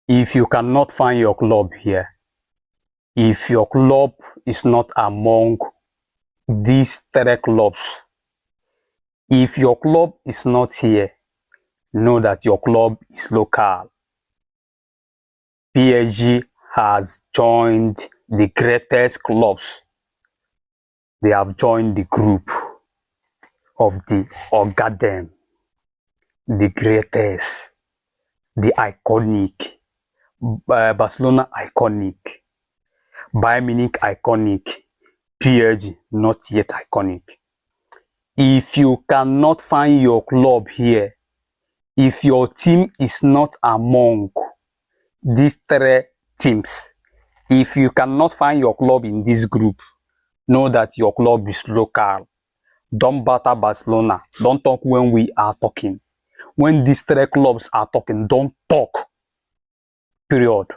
If you cannot find your club here, if your club is not among these three clubs, if your club is not here, know that your club is local. PSG has joined the greatest clubs. They have joined the group of the Ogadem, the greatest, the iconic, Barcelona iconic, Bayern Munich iconic, PSG not yet iconic. If you cannot find your club here, if your team is not among these three teams, if you cannot find your club in this group, know that your club is local. Don't batter Barcelona. Don't talk when we are talking. When these three clubs are talking, don't talk. Period.